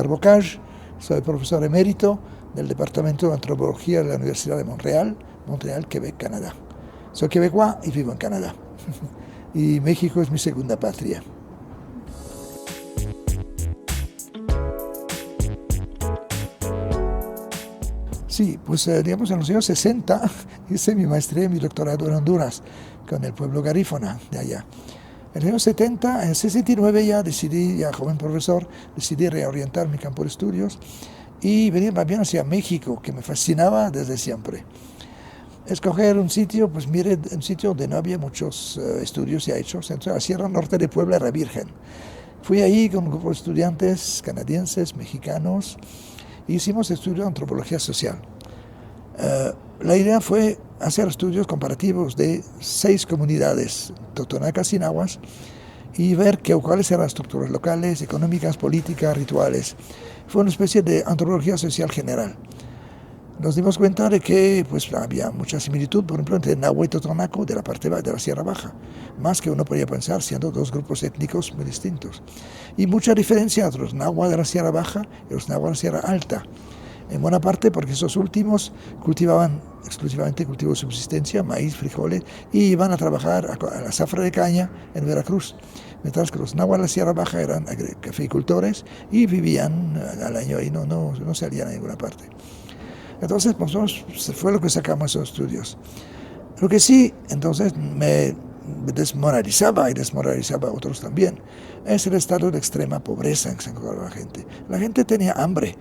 Pierre Bocage, soy profesor emérito del Departamento de Antropología de la Universidad de Montreal, Quebec, Canadá. Soy quebecois y vivo en Canadá. Y México es mi segunda patria. Sí, pues digamos en los años 60 hice mi maestría y mi doctorado en Honduras con el pueblo garífuna de allá. En los años 70, en el 69 ya decidí, ya joven profesor, decidí reorientar mi campo de estudios y venir más bien hacia México, que me fascinaba desde siempre. Escoger un sitio, pues mire, un sitio donde no había muchos estudios ya hechos, entre la Sierra Norte de Puebla era virgen. Fui ahí con un grupo de estudiantes canadienses, mexicanos, e hicimos estudios de antropología social. La idea fue hacer estudios comparativos de 6 comunidades totonacas y nahuas y ver cuáles eran las estructuras locales, económicas, políticas, rituales. Fue una especie de antropología social general. Nos dimos cuenta de que pues, había mucha similitud, por ejemplo, entre Nahua y Totonaco de la parte de la Sierra Baja, más que uno podía pensar siendo 2 grupos étnicos muy distintos. Y mucha diferencia entre los Nahua de la Sierra Baja y los Nahua de la Sierra Alta. En buena parte porque esos últimos cultivaban exclusivamente cultivos de subsistencia, maíz, frijoles, y iban a trabajar a la zafra de caña en Veracruz. Mientras que los Nahua de la Sierra Baja eran cafeicultores y vivían al año y no salían a ninguna parte. Entonces, pues, fue lo que sacamos de esos estudios. Lo que sí, entonces, me desmoralizaba y desmoralizaba a otros también, es el estado de extrema pobreza en que se encontraba la gente. La gente tenía hambre.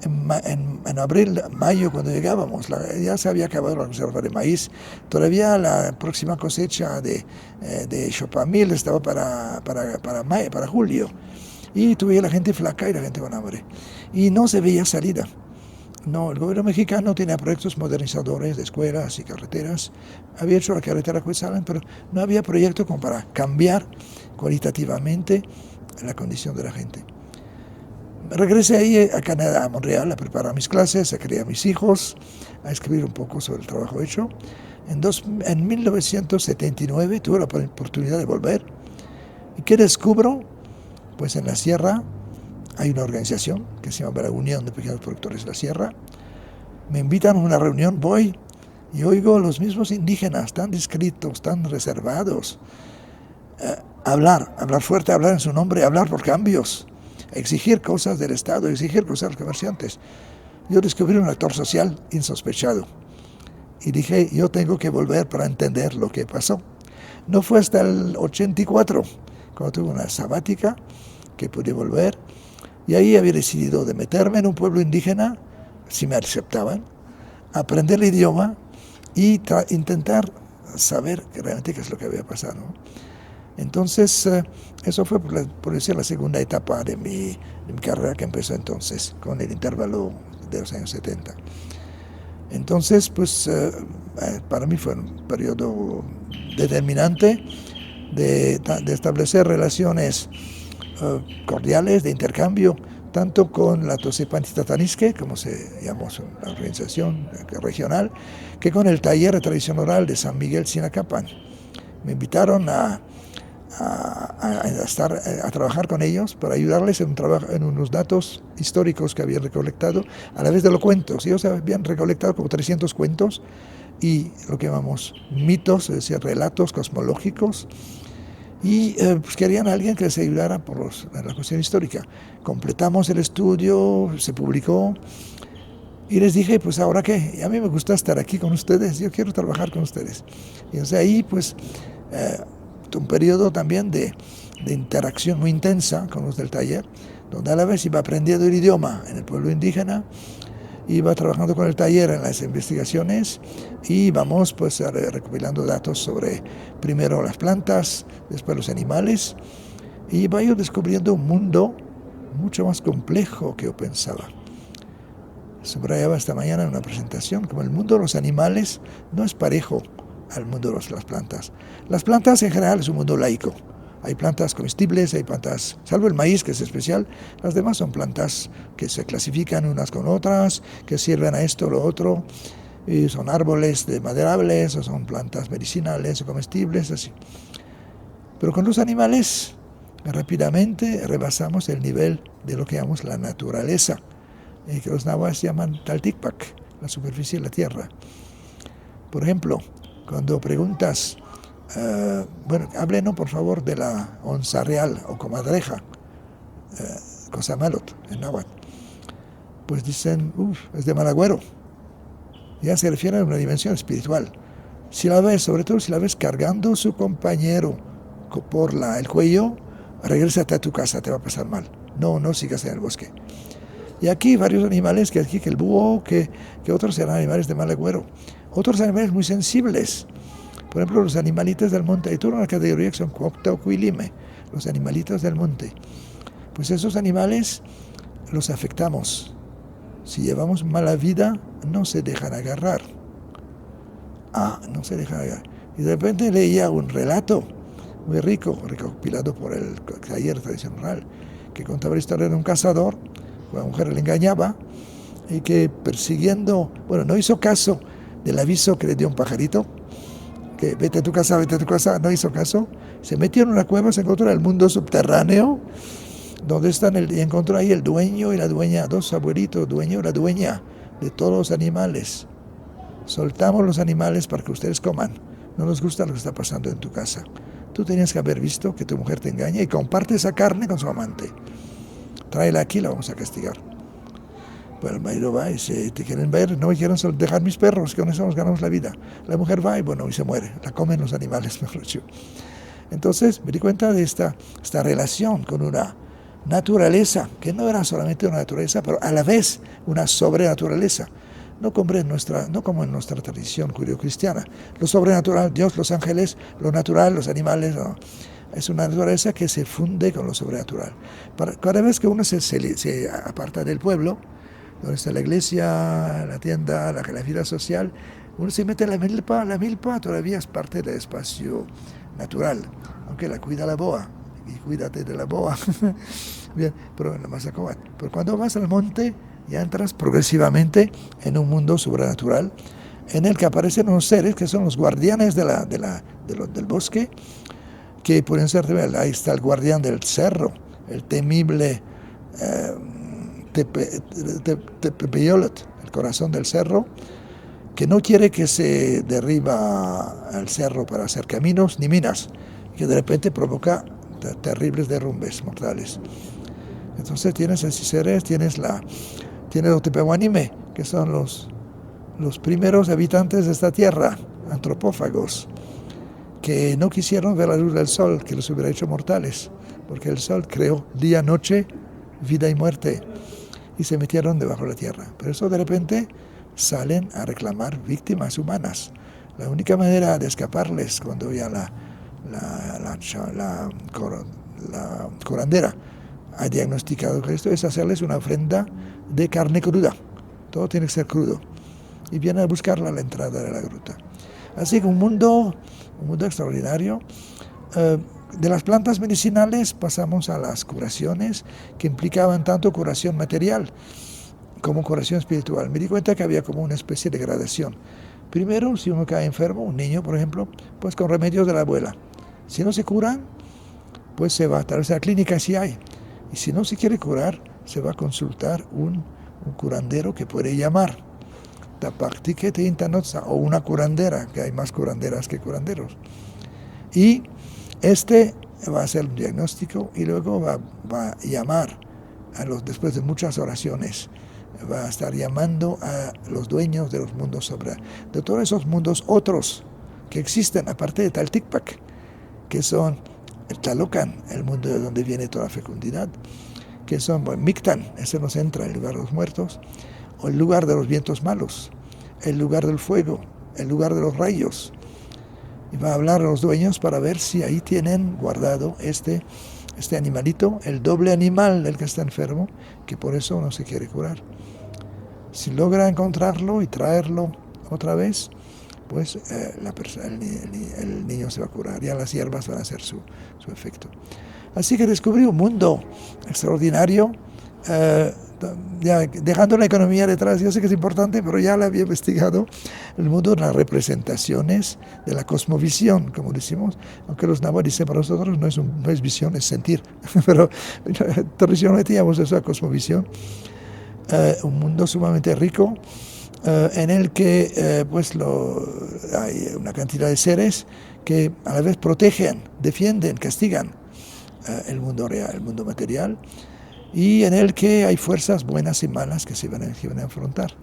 En abril, mayo, cuando llegábamos, ya se había acabado la reserva de maíz. Todavía la próxima cosecha de chopamil estaba para julio. Y tuve la gente flaca y la gente con hambre. Y no se veía salida. No, el gobierno mexicano tenía proyectos modernizadores de escuelas y carreteras. Había hecho la carretera Cuetzalan, pero no había proyecto como para cambiar cualitativamente la condición de la gente. Regresé ahí a Canadá, a Montreal, a preparar mis clases, a criar a mis hijos, a escribir un poco sobre el trabajo hecho. En 1979 tuve la oportunidad de volver. ¿Y qué descubro? Pues en la sierra hay una organización que se llama la Unión de Pequeños Productores de la Sierra. Me invitan a una reunión, voy y oigo a los mismos indígenas tan discretos, tan reservados, hablar fuerte, hablar en su nombre, hablar por cambios, exigir cosas del Estado, exigir cosas a los comerciantes. Yo descubrí un actor social insospechado y dije, yo tengo que volver para entender lo que pasó. No fue hasta el 84, cuando tuve una sabática, que pude volver. Y ahí había decidido de meterme en un pueblo indígena, si me aceptaban, aprender el idioma y intentar saber realmente qué es lo que había pasado. Entonces, eso fue, por decir, la segunda etapa de mi carrera que empezó entonces, con el intervalo de los años 70. Entonces, pues, para mí fue un periodo determinante de establecer relaciones cordiales de intercambio, tanto con la Tosepan-Titatanisque, como se llama la organización regional, que con el taller de tradición oral de San Miguel Sinacapan. Me invitaron a trabajar con ellos para ayudarles en unos datos históricos que habían recolectado a la vez de los cuentos. Ellos habían recolectado como 300 cuentos y lo que llamamos mitos, es decir, relatos cosmológicos, y pues querían a alguien que les ayudara en la cuestión histórica. Completamos el estudio, se publicó y les dije, pues ahora qué, a mí me gusta estar aquí con ustedes, yo quiero trabajar con ustedes. Y entonces ahí pues un periodo también de interacción muy intensa con los del taller, donde a la vez iba aprendiendo el idioma en el pueblo indígena, iba trabajando con el taller en las investigaciones y vamos pues recopilando datos sobre primero las plantas, después los animales, y iba yo descubriendo un mundo mucho más complejo que yo pensaba. Subrayaba esta mañana en una presentación como el mundo de los animales no es parejo al mundo de las plantas. Las plantas en general es un mundo laico. Hay plantas comestibles, hay plantas, salvo el maíz que es especial, las demás son plantas que se clasifican unas con otras, que sirven a esto o lo otro, y son árboles maderables, o son plantas medicinales o comestibles, así. Pero con los animales Rápidamente rebasamos el nivel de lo que llamamos la naturaleza, que los nahuas llaman Tlalticpac, la superficie de la tierra. Por ejemplo, cuando preguntas, háblenos por favor de la onza real o comadreja, Cosamalot, en náhuatl, pues dicen, es de mal agüero. Ya se refiere a una dimensión espiritual. Si la ves, sobre todo si la ves cargando su compañero por el cuello, regrésate a tu casa, te va a pasar mal. No sigas en el bosque. Y aquí varios animales, que el búho, que otros eran animales de mal agüero. Otros animales muy sensibles. Por ejemplo, los animalitos del monte. Hay toda una categoría que son Cuauhtémoc-Cuilime, los animalitos del monte. Pues esos animales los afectamos. Si llevamos mala vida, no se dejan agarrar. No se dejan agarrar. Y de repente leía un relato muy rico, recopilado por el taller de tradición oral, que contaba la historia de un cazador, una mujer le engañaba, y que persiguiendo, no hizo caso del aviso que le dio un pajarito, que vete a tu casa, no hizo caso, se metió en una cueva, se encontró en el mundo subterráneo, donde y encontró ahí el dueño y la dueña, dos abuelitos, dueño y la dueña de todos los animales. Soltamos los animales para que ustedes coman. No nos gusta lo que está pasando en tu casa. Tú tenías que haber visto que tu mujer te engaña y comparte esa carne con su amante. Tráela aquí, la vamos a castigar. Pues el marido va y dice, ¿te quieren ver? No me quieren dejar mis perros, que con eso nos ganamos la vida. La mujer va y se muere. La comen los animales, mejor dicho. Entonces me di cuenta de esta relación con una naturaleza, que no era solamente una naturaleza, pero a la vez una sobrenaturaleza. No como en nuestra tradición judío-cristiana. Lo sobrenatural, Dios, los ángeles, lo natural, los animales, no. Es una naturaleza que se funde con lo sobrenatural. Cada vez que uno se aparta del pueblo, donde está la iglesia, la tienda, la vida social, uno se mete en la milpa todavía es parte del espacio natural, aunque la cuida la boa, y cuídate de la boa. Bien, pero cuando vas al monte, ya entras progresivamente en un mundo sobrenatural en el que aparecen unos seres que son los guardianes del bosque, que pueden ser, ahí está el guardián del cerro, el temible Tepeyolot, el corazón del cerro, que no quiere que se derriba el cerro para hacer caminos ni minas, que de repente provoca terribles derrumbes mortales. Entonces tienes el Ciceres, tienes los Tepehuanime, que son los primeros habitantes de esta tierra, antropófagos, que no quisieron ver la luz del sol, que los hubiera hecho mortales, porque el sol creó día, noche, vida y muerte, y se metieron debajo de la tierra. Pero eso de repente salen a reclamar víctimas humanas. La única manera de escaparles cuando ya la curandera ha diagnosticado que esto es hacerles una ofrenda de carne cruda. Todo tiene que ser crudo. Y vienen a buscarla a la entrada de la gruta. Así que un mundo extraordinario. De las plantas medicinales pasamos a las curaciones, que implicaban tanto curación material como curación espiritual. Me di cuenta que había como una especie de gradación. Primero, si uno cae enfermo, un niño, por ejemplo, pues con remedios de la abuela. Si no se curan, pues se va, tal vez a la clínica si hay. Y si no se quiere curar, se va a consultar un curandero que puede llamar. O una curandera, que hay más curanderas que curanderos. Y este va a hacer un diagnóstico y luego va a llamar después de muchas oraciones, va a estar llamando a los dueños de los mundos de todos esos mundos otros que existen, aparte de Tlalticpac, que son el Tlalocan, el mundo de donde viene toda la fecundidad, que son Mictlan, ese nos entra, el lugar de los muertos, o el lugar de los vientos malos, el lugar del fuego, el lugar de los rayos. Y va a hablar a los dueños para ver si ahí tienen guardado este animalito, el doble animal del que está enfermo, que por eso no se quiere curar. Si logra encontrarlo y traerlo otra vez, pues el niño se va a curar, ya las hierbas van a hacer su efecto. Así que descubrí un mundo extraordinario ya dejando la economía detrás, yo sé que es importante, pero ya la había investigado, el mundo de las representaciones, de la cosmovisión, como decimos, aunque los náhuatl dicen para nosotros no es visión, es sentir, pero tradicionalmente llamamos eso a cosmovisión, un mundo sumamente rico, en el que hay una cantidad de seres que a la vez protegen, defienden, castigan el mundo real, el mundo material, y en el que hay fuerzas buenas y malas que se van a enfrentar.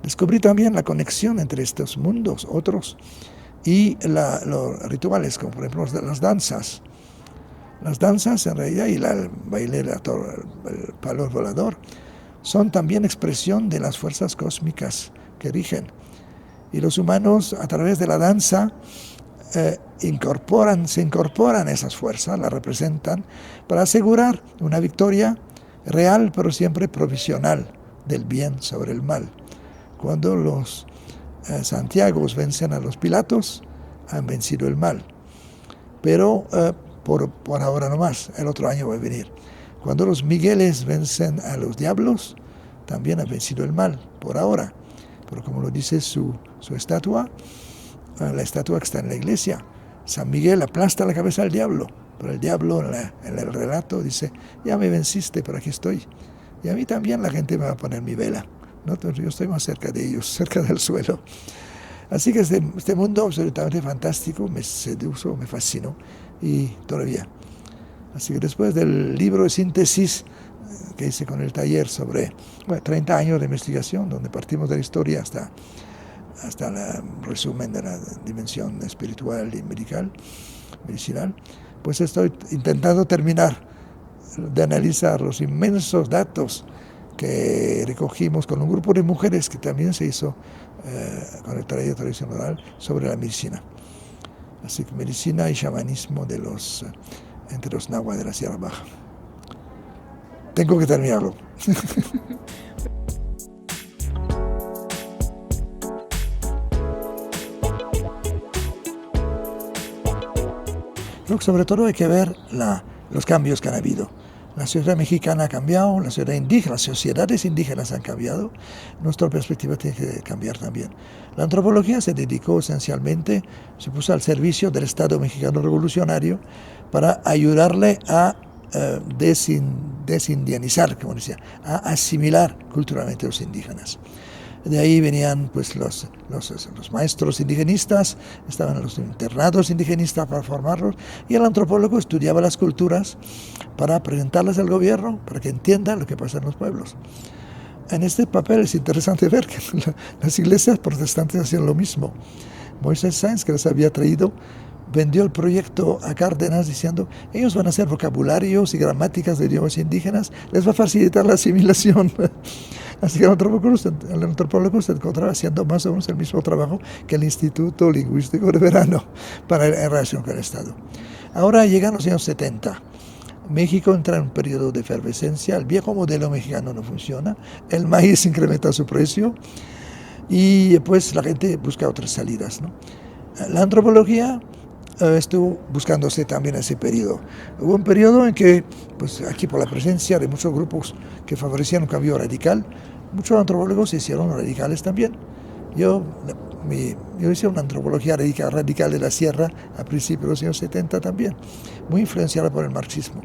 Descubrí también la conexión entre estos mundos, otros, y los rituales, como por ejemplo las danzas. Las danzas, en realidad, y el baile, el palo volador, son también expresión de las fuerzas cósmicas que rigen. Y los humanos, a través de la danza, se incorporan esas fuerzas, las representan, para asegurar una victoria real, pero siempre provisional, del bien sobre el mal. Cuando los Santiagos vencen a los Pilatos, han vencido el mal. Pero por ahora no más, el otro año va a venir. Cuando los Migueles vencen a los diablos, también han vencido el mal, por ahora. Pero como lo dice su estatua, la estatua que está en la iglesia, San Miguel aplasta la cabeza al diablo, pero el diablo en el relato dice, ya me venciste, pero aquí estoy. Y a mí también la gente me va a poner mi vela, ¿no? Yo estoy más cerca de ellos, cerca del suelo. Así que este mundo absolutamente fantástico me sedujo, me fascinó, y todavía. Así que después del libro de síntesis que hice con el taller sobre 30 años de investigación, donde partimos de la historia hasta el resumen de la dimensión espiritual y medicinal, pues estoy intentando terminar de analizar los inmensos datos que recogimos con un grupo de mujeres que también se hizo con el taller de tradición oral sobre la medicina. Así que medicina y chamanismo entre los náhuatl de la Sierra Baja. Tengo que terminarlo. Creo que sobre todo hay que ver los cambios que han habido. La sociedad mexicana ha cambiado, la sociedad indígena, las sociedades indígenas han cambiado, nuestra perspectiva tiene que cambiar también. La antropología se dedicó esencialmente, se puso al servicio del Estado mexicano revolucionario para ayudarle a desindianizar, como decía, a asimilar culturalmente a los indígenas. De ahí venían pues los maestros indigenistas, estaban los internados indigenistas para formarlos, y el antropólogo estudiaba las culturas para presentarlas al gobierno, para que entiendan lo que pasa en los pueblos. En este papel es interesante ver que las iglesias protestantes hacían lo mismo. Moisés Sáenz, que les había traído, vendió el proyecto a Cárdenas diciendo, ellos van a hacer vocabularios y gramáticas de idiomas indígenas, les va a facilitar la asimilación. Así que el antropólogo se encontraba haciendo más o menos el mismo trabajo que el Instituto Lingüístico de Verano en relación con el Estado. Ahora llegan los años 70. México entra en un periodo de efervescencia, el viejo modelo mexicano no funciona, el maíz incrementa su precio y pues la gente busca otras salidas, ¿no? La antropología estuvo buscándose también ese periodo. Hubo un periodo en que, pues aquí por la presencia de muchos grupos que favorecían un cambio radical, muchos antropólogos se hicieron radicales también. Yo hice una antropología radical de la sierra a principios de los años 70 también, muy influenciada por el marxismo.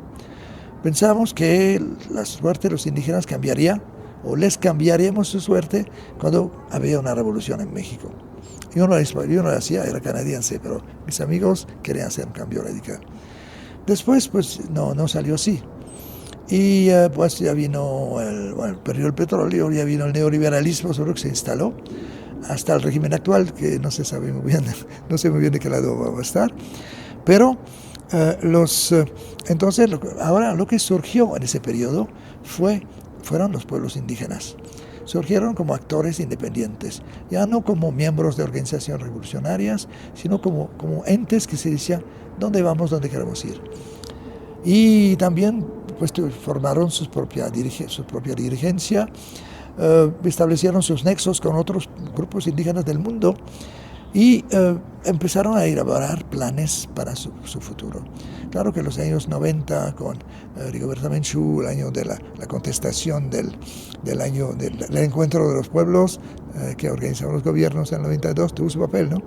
Pensábamos que la suerte de los indígenas cambiaría, o les cambiaríamos su suerte cuando había una revolución en México. Yo no lo hacía, era canadiense, pero mis amigos querían hacer un cambio radical. Después, pues, no salió así. Y pues ya vino el periodo del petróleo, ya vino el neoliberalismo, sobre lo que se instaló, hasta el régimen actual, que no se sabe muy bien, no sé muy bien de qué lado va a estar. Pero entonces, ahora lo que surgió en ese periodo fueron los pueblos indígenas. Surgieron como actores independientes, ya no como miembros de organizaciones revolucionarias, sino como entes que se decían, ¿dónde vamos, dónde queremos ir? Y también pues, formaron su propia dirigencia, establecieron sus nexos con otros grupos indígenas del mundo, y empezaron a elaborar planes para su futuro. Claro que los años 90 con Rigoberta Menchú, el año de la contestación del año del encuentro de los pueblos que organizaban los gobiernos en el 92, tuvo su papel, ¿no?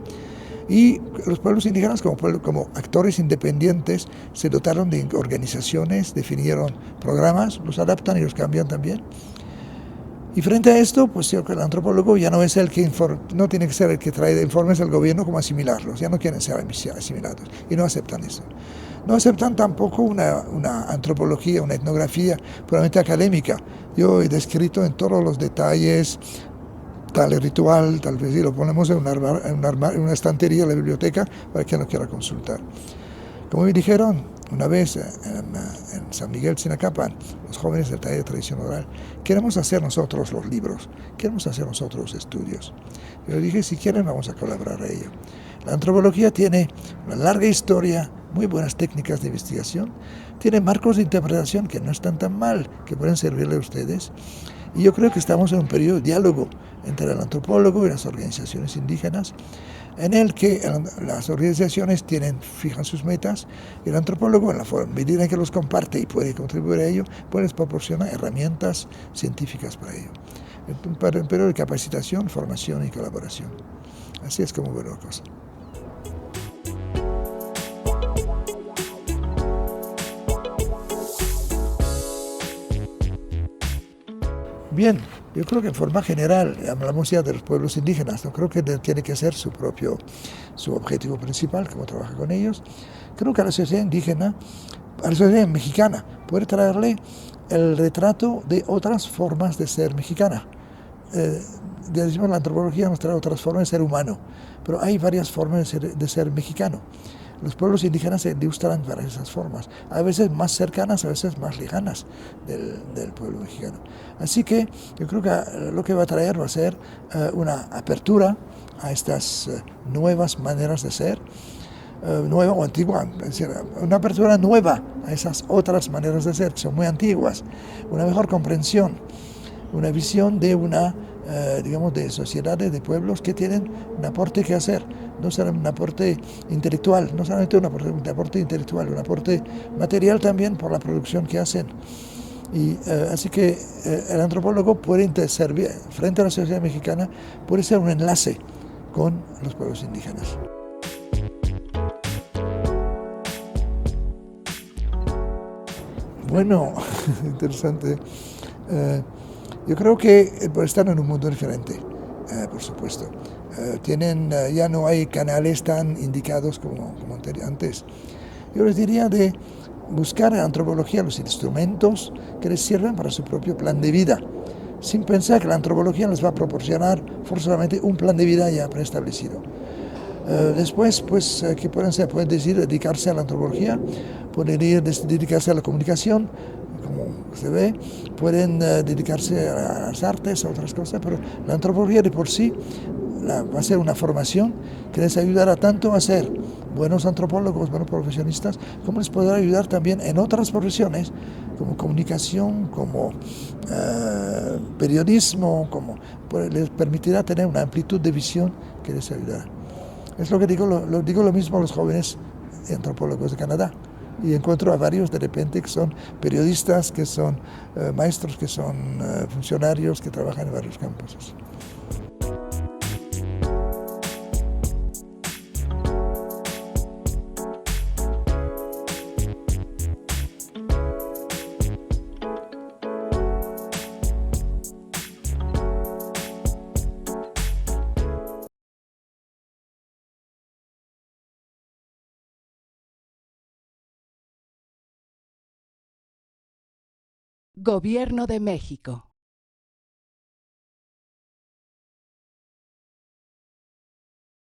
Y los pueblos indígenas como actores independientes se dotaron de organizaciones, definieron programas, los adaptan y los cambian también. Y frente a esto, pues yo creo que el antropólogo ya no es el que no tiene que ser el que trae informes al gobierno como asimilarlos, ya no quieren ser asimilados y no aceptan eso. No aceptan tampoco una antropología, una etnografía puramente académica. Yo he descrito en todos los detalles tal ritual, tal vez si lo ponemos en una estantería de la biblioteca para quien lo quiera consultar. Como me dijeron una vez en San Miguel Sinacapan, los jóvenes del taller de tradición oral, queremos hacer nosotros los libros, queremos hacer nosotros los estudios. Yo dije, si quieren vamos a colaborar a ello. La antropología tiene una larga historia, muy buenas técnicas de investigación, tiene marcos de interpretación que no están tan mal, que pueden servirle a ustedes. Y yo creo que estamos en un periodo de diálogo entre el antropólogo y las organizaciones indígenas, en el que las organizaciones fijan sus metas y el antropólogo, en la medida en que los comparte y puede contribuir a ello, pues les proporciona herramientas científicas para ello. Un periodo de capacitación, formación y colaboración. Así es como veo la cosa. Bien, yo creo que en forma general hablamos ya de los pueblos indígenas, no creo que tiene que ser su objetivo principal, como trabaja con ellos. Creo que a la sociedad indígena, a la sociedad mexicana, puede traerle el retrato de otras formas de ser mexicana. Decimos, la antropología nos trae otras formas de ser humano, pero hay varias formas de ser mexicano. Los pueblos indígenas se ilustran para esas formas, a veces más cercanas, a veces más lejanas del pueblo mexicano. Así que yo creo que lo que va a traer va a ser una apertura a estas nuevas maneras de ser, nueva o antigua, es decir, una apertura nueva a esas otras maneras de ser que son muy antiguas, una mejor comprensión, una visión de digamos, de sociedades, de pueblos que tienen un aporte que hacer, no solamente un aporte intelectual, no solamente un aporte intelectual, un aporte material también por la producción que hacen. Y así que el antropólogo puede servir, frente a la sociedad mexicana, puede ser un enlace con los pueblos indígenas. Bueno, interesante. Yo creo que están en un mundo diferente, por supuesto. Ya no hay canales tan indicados como antes. Yo les diría de buscar en antropología los instrumentos que les sirven para su propio plan de vida, sin pensar que la antropología les va a proporcionar forzosamente un plan de vida ya preestablecido. Después, pues, ¿qué pueden ser? Pueden decidir dedicarse a la antropología, pueden dedicarse a la comunicación, como se ve, pueden dedicarse a las artes, a otras cosas, pero la antropología de por sí va a ser una formación que les ayudará tanto a ser buenos antropólogos, buenos profesionistas, como les podrá ayudar también en otras profesiones, como comunicación, como periodismo, les permitirá tener una amplitud de visión que les ayudará. Es lo que digo lo mismo a los jóvenes antropólogos de Canadá. Y encuentro a varios de repente que son periodistas, que son maestros, que son funcionarios, que trabajan en varios campos. Gobierno de México.